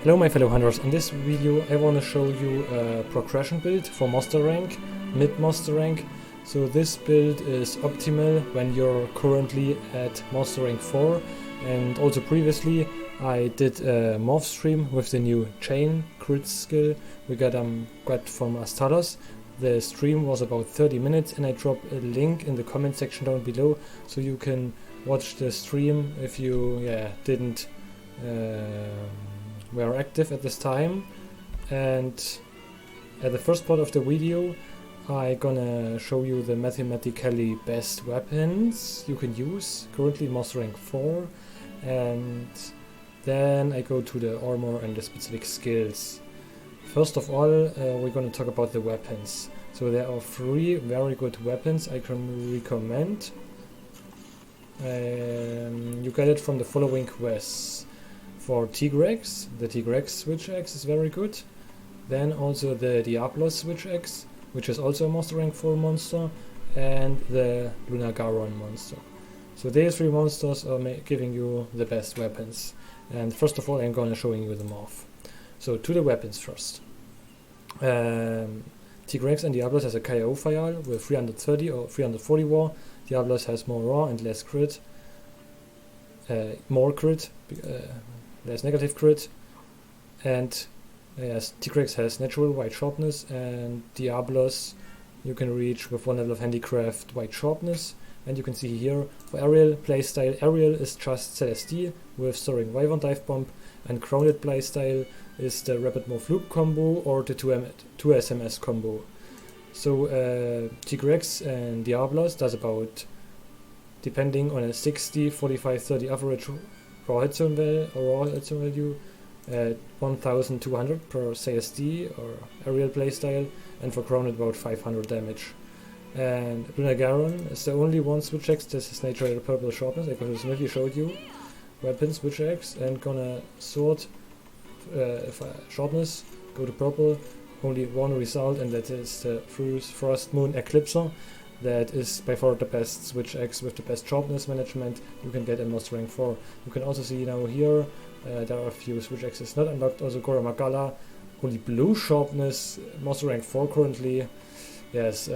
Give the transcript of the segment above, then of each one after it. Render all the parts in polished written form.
Hello my fellow hunters, in this video I want to show you a progression build for master rank, mid-master rank. So this build is optimal when you're currently at master rank 4, and also previously I did a morph stream with the new chain crit skill we got from Astalos. The stream was about 30 minutes and I dropped a link in the comment section down below so you can watch the stream if you didn't were active at this time. And at the first part of the video I gonna show you the mathematically best weapons you can use currently master rank 4, and then I go to the armor and the specific skills. First of all, we're gonna talk about the weapons. So there are 3 very good weapons I can recommend. You get it from the following quests. For Tigrex, the Tigrex switch axe is very good. Then also the Diablos switch axe, which is also a master rank 4 monster, and the lunagaron monster. So these 3 monsters are giving you the best weapons. And first of all I'm gonna showing you the morph. So to the weapons first. Tigrex and Diablos has a KO file with 330 or 340 war. Diablos has more raw and less crit. More crit. Less negative crit, and yes, Tigrex has natural white sharpness, and Diablos you can reach with 1 level of handicraft white sharpness. And you can see here for Ariel playstyle, Ariel is just CSD with Soaring Wyvern dive bomb, and Grounded playstyle is the rapid morph loop combo or the 2 SMS combo. So Tigrex and Diablos does about, depending on a 60, 45, 30 average raw hit zone value, 1200 per CSD or aerial playstyle, and for grounded about 500 damage. And lunagaron is the only one switch axe that has natural purple sharpness. I previously showed you weapon switch axe, and gonna sort sharpness, go to purple, only one result, and that is the Frost Moon Eclipser. That is by far the best switch axe with the best sharpness management you can get in master rank 4. You can also see now here there are a few switch axes not unlocked. Also Gora Magala, only blue sharpness, master rank 4 currently. Yes,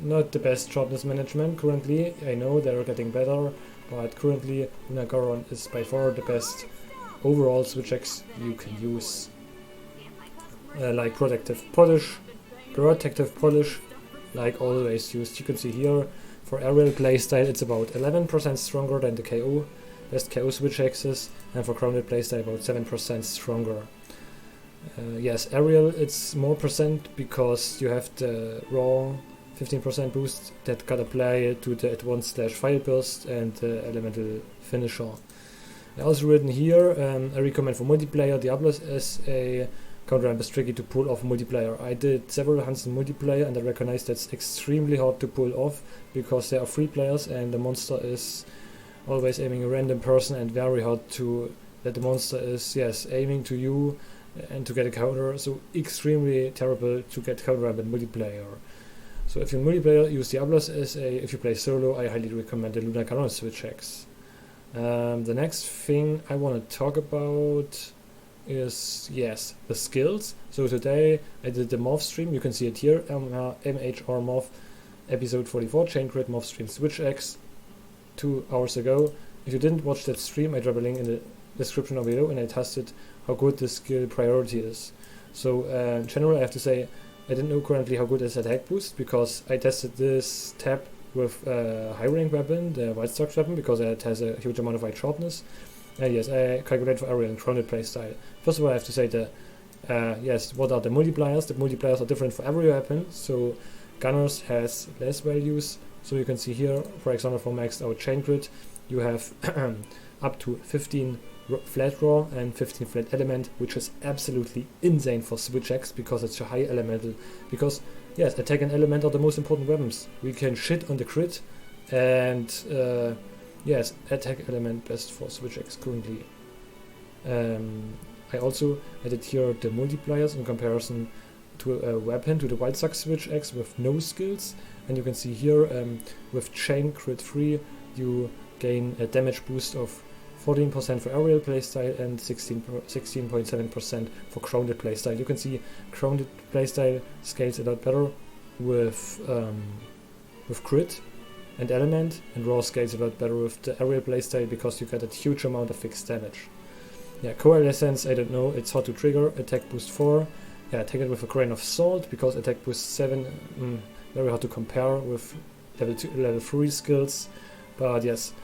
not the best sharpness management currently. I know they're getting better, but currently lunagaron is by far the best overall switch axe you can use. Like protective polish, like always used. You can see here for aerial playstyle it's about 11% stronger than the KO, best KO switch axes, and for grounded playstyle about 7% stronger. Yes, aerial it's more percent because you have the raw 15% boost that got applied to the advanced / fire burst and the elemental finisher. I also written here I recommend for multiplayer Diablos as a counter ramp is tricky to pull off multiplayer. I did several hunts in multiplayer and I recognize that's extremely hard to pull off because there are 3 players and the monster is always aiming a random person, and very hard to that the monster is aiming to you and to get a counter. So extremely terrible to get counter ramp in multiplayer. So if you're multiplayer, use Diablos as a. If you play solo, I highly recommend the lunagaron switch axe. The next thing I want to talk about is the skills. So today I did the morph stream, you can see it here, MHR morph episode 44 chain crit morph stream switch axe 2 hours ago. If you didn't watch that stream, I drop a link in the description down below, and I tested how good the skill priority is. So in general I have to say I didn't know currently how good is attack boost because I tested this tab with high rank weapon, the white stocks weapon, because it has a huge amount of white sharpness. Yes, I calculate for aerial and grounded playstyle. First of all, I have to say that what are the multipliers? The multipliers are different for every weapon. So gunners has less values. So you can see here, for example, for maxed out chain crit, you have up to 15 flat raw and 15 flat element, which is absolutely insane for switch axe because it's a high elemental. Because attack and element are the most important weapons. We can shit on the crit, and attack element best for switch axe currently. I added here the multipliers in comparison to a weapon, to the white sock switch axe with no skills, and you can see here with chain crit 3 you gain a damage boost of 14% for aerial playstyle, and 16.7% for grounded playstyle. You can see grounded playstyle scales a lot better with crit and element, and raw scales a lot better with the aerial playstyle because you get a huge amount of fixed damage. Yeah, coalescence, I don't know, it's hard to trigger. Attack boost 4, yeah, take it with a grain of salt because attack boost 7, very hard to compare with level 3 skills. But yes,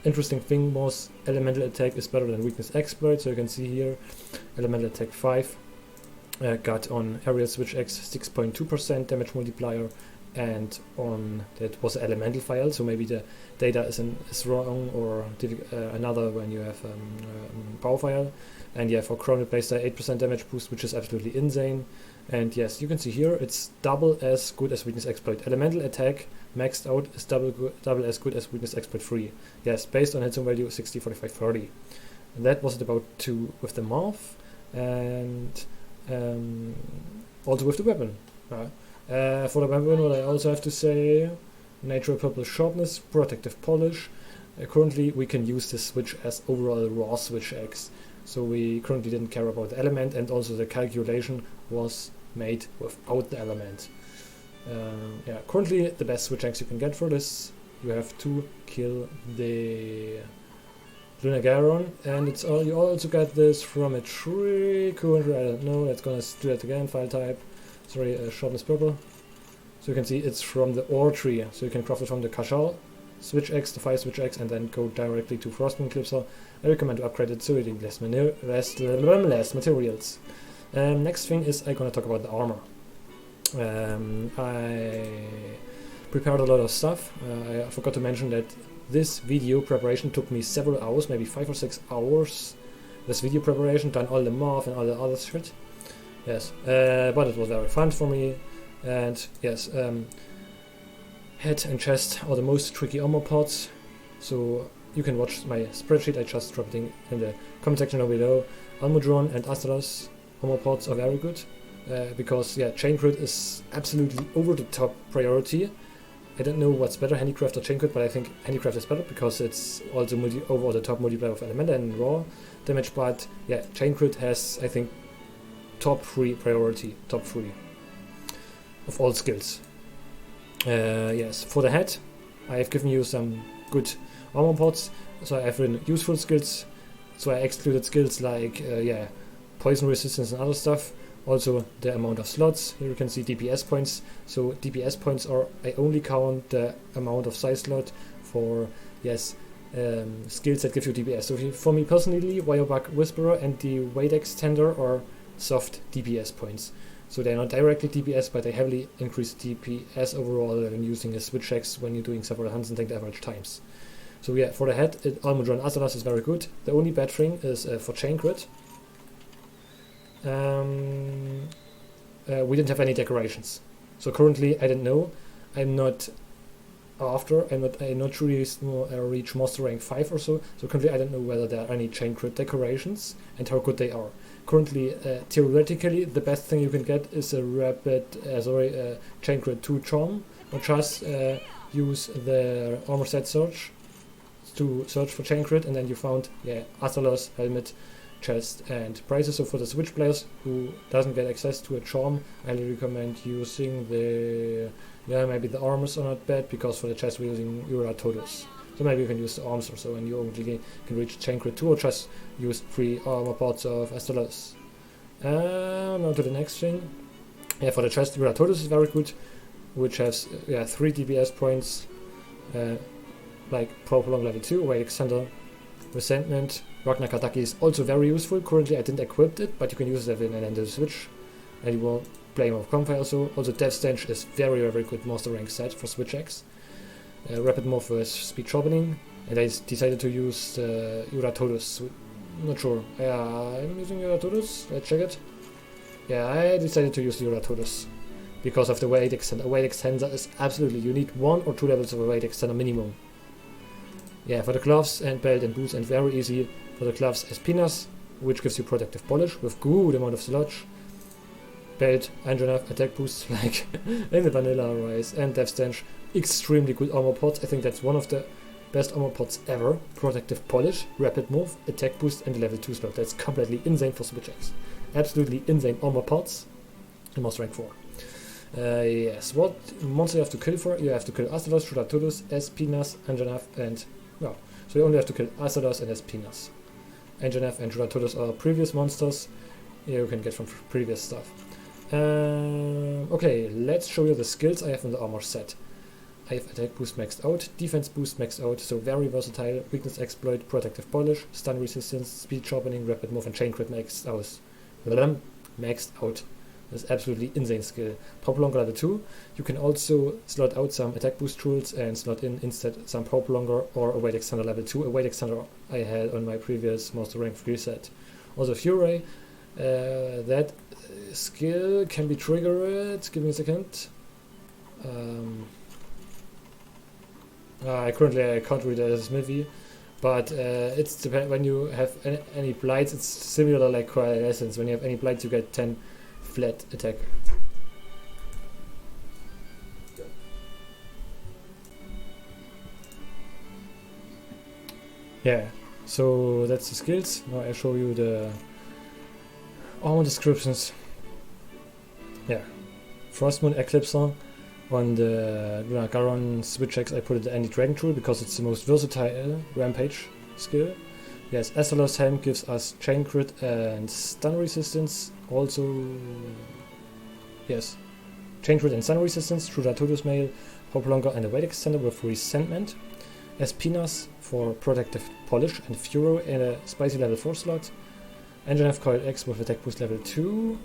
interesting thing was elemental attack is better than weakness exploit. So you can see here elemental attack 5 got on aerial switch X 6.2% damage multiplier, and on that was an elemental file, so maybe the data is wrong, or another when you have power file. And yeah, for grounded playstyle 8% damage boost, which is absolutely insane. And yes, you can see here it's double as good as weakness exploit. Elemental attack maxed out is double as good as weakness exploit 3. Yes, based on hit zone value 60, 45, 30. And that was it about 2 with the morph, and also with the weapon. For the weapon, what I also have to say, natural purple sharpness, protective polish. Currently we can use this switch as overall raw switch X. So we currently didn't care about the element, and also the calculation was made without the element. Yeah, currently the best switch X you can get for this, you have to kill the lunagaron, and it's all, you also get this from a tree. Currently I don't know, let's gonna do that again, file type, sorry, sharpness purple. So you can see it's from the ore tree, so you can craft it from the Kashal switch X, the 5 switch X, and then go directly to Frostmoon Clipser. I recommend to upgrade it so you need less materials. Next thing is I'm gonna talk about the armor. I prepared a lot of stuff. I forgot to mention that this video preparation took me several hours, maybe 5 or 6 hours. This video preparation, done all the morph and all the other shit. Yes, but it was very fun for me. And yes, head and chest are the most tricky armor parts. So you can watch my spreadsheet. I just dropped it in the comment section down below. Almudron and Astalos armor parts are very good. Because yeah, chain crit is absolutely over the top priority. I don't know what's better, handicraft or chain crit, but I think handicraft is better because it's also over the top multiplier of element and raw damage. But yeah, chain crit has, I think, top 3 priority, top 3 of all skills. Yes, for the head, I have given you some good armor parts, so I have written useful skills. So I excluded skills like yeah, poison resistance and other stuff. Also the amount of slots, here you can see DPS points. So DPS points are, I only count the amount of size slot for, yes, skills that give you DPS. So for me personally, Wirebug Whisperer and the Weight Extender are soft DPS points. So they're not directly DPS, but they heavily increase DPS overall when using a switch X when you're doing several hunts and take the average times. So yeah, for the head, Almudron Azalas is very good. The only bad thing is for chain crit. We didn't have any decorations, so currently I don't know. I'm not reach master rank 5 or so. So currently I don't know whether there are any chain crit decorations and how good they are. Currently, theoretically, the best thing you can get is a rapid, chain crit 2 charm, or just use the armor set search to search for chain crit, and then you found Astalos, helmet, chest and prices. So for the switch players who doesn't get access to a charm, I highly recommend using the maybe the armors are not bad, because for the chest we're using Ura Totus. So maybe you can use the arms or so, and you only can reach chain crit 2, or just use 3 armor parts of Astalos. Now to the next thing. Yeah, for the chest Ura Totus is very good, which has 3 DPS points, like Prolong level 2, Weight Extender, Resentment. Ragnar Kataki is also very useful. Currently I didn't equip it, but you can use it in the switch, and you will play more comfy also. Also Death Stench is very, very good master rank set for switch X. Rapid Morph with Speed Sharpening, and I decided to use Ura Totus. Not sure. I'm using Ura Totus. Let's check it. Yeah, I decided to use Ura Totus because of the Weight Extender. A Weight Extender is absolutely, you need 1 or 2 levels of a Weight Extender minimum. Yeah, for the gloves and belt and boots, and very easy for the gloves Espinas, which gives you protective polish with good amount of sludge. Belt, engine attack boost like in the vanilla rise, and Death Stench, extremely good armor pots. I think that's one of the Best armor pots ever. Protective polish, rapid move, attack boost, and level 2 slot. That's completely insane for Switch X. Absolutely insane armor pots in Monster Rank 4. Yes, what monster you have to kill for? You have to kill Astalos, Shuraturus, Espinas, Anjanath, and no. So you only have to kill Astalos and Espinas. Anjanath and Shuraturus are previous monsters you can get from previous stuff. Okay, let's show you the skills I have in the armor set. I have attack boost maxed out, defense boost maxed out, so very versatile, weakness exploit, protective polish, stun resistance, speed sharpening, rapid move, and chain crit maxed out. Maxed out. This is absolutely insane skill. Power Longer level 2. You can also slot out some attack boost tools and slot in instead some Power Longer or a weight extender level 2. A weight extender I had on my previous Monster Rank 3 set. Also Fury. That skill can be triggered. Give me a second. I can't read it as Smithy, but it's when you have any blights, it's similar like Coalescence. When you have any blights, you get 10 flat attack. Yeah, so that's the skills. Now I show you the armor descriptions. Yeah, Frostmoon Eclipser. On the lunagaron Switch X I put it the anti-dragon tool because it's the most versatile rampage skill. Yes, Astalos Helm gives us chain crit and stun resistance. Also, yes, chain crit and stun resistance. Shuraturus Mail, Power Longer, and a weight extender with resentment. Espinas for protective polish and Furo in a spicy level 4 slot. Anjanath Coil X with attack boost level 2.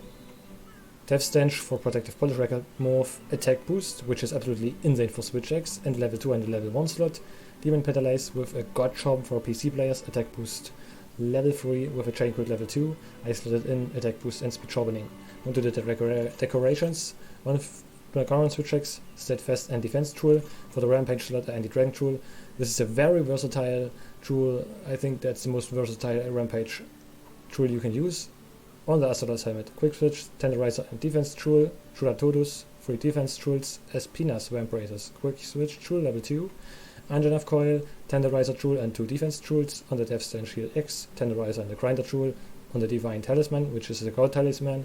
Death Stench for protective polish, record move, attack boost, which is absolutely insane for Switch X, and level 2 and level 1 slot. Demon Petalize with a God Charm for PC players, attack boost level 3 with a chain crit level 2. I slotted in attack boost and speed sharpening. Onto the decorations, one Lunagaron Switch X, steadfast and defense tool. For the rampage slot, anti-dragon tool. This is a very versatile tool. I think that's the most versatile rampage tool you can use. On the Astalos helmet, quick switch, tenderizer and defense tool, Shuraturus, 3 defense tools, Espinas Vambraces, quick switch tool level 2, Anjanath coil, tenderizer tool and 2 defense tools. On the Death Stand Shield X, tenderizer and the grinder tool. On the Divine Talisman, which is the God Talisman.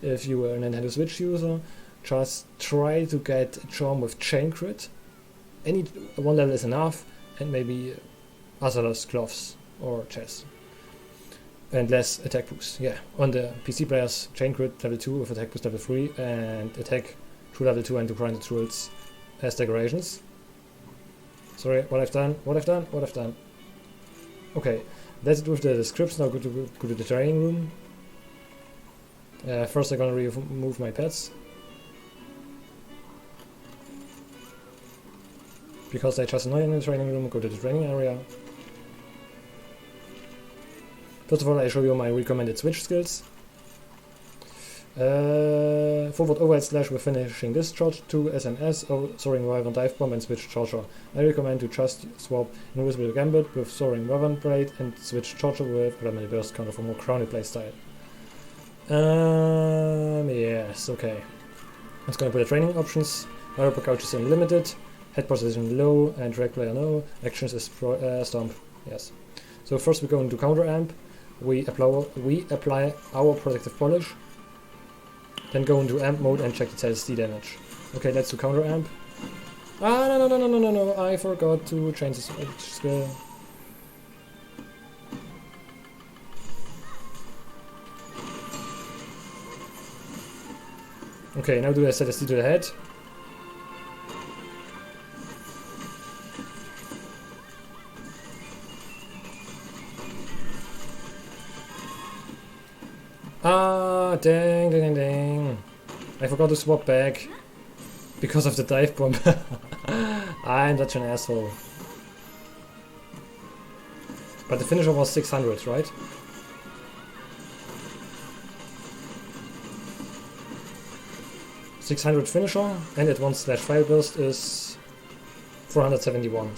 If you are a Nintendo Switch user, just try to get a charm with chain crit. Any one level is enough, and maybe Astalos gloves or chest. And less attack boost. Yeah, on the PC players, chain crit level 2 with attack boost level 3 and attack to level 2 and 2 grinded tools as decorations. Sorry, what I've done. Okay, that's it with the description. Now go to the training room. First I'm gonna remove my pets, because they just annoy in the training room. Go to the training area. First of all, I show you my recommended switch skills. Forward overhead slash with finishing discharge, 2 SNS, soaring wyvern dive bomb, and switch charger. I recommend to just swap invisible gambit with soaring wyvern blade and switch charger with elemental burst counter for more crowded playstyle. Yes, okay. Let's go for the training options. Aero couch is unlimited, head position low, and drag player no. Actions is stomp. Yes. So first we go into counter amp. We apply our protective polish, then go into amp mode and check the TLC damage. Okay, let's do counter amp. No, I forgot to change the switch skill. Okay, now do I set SD to the head. Dang. I forgot to swap back because of the dive bomb. I'm such an asshole. But the finisher was 600, right? .600 finisher, and at 1/fire burst is 471.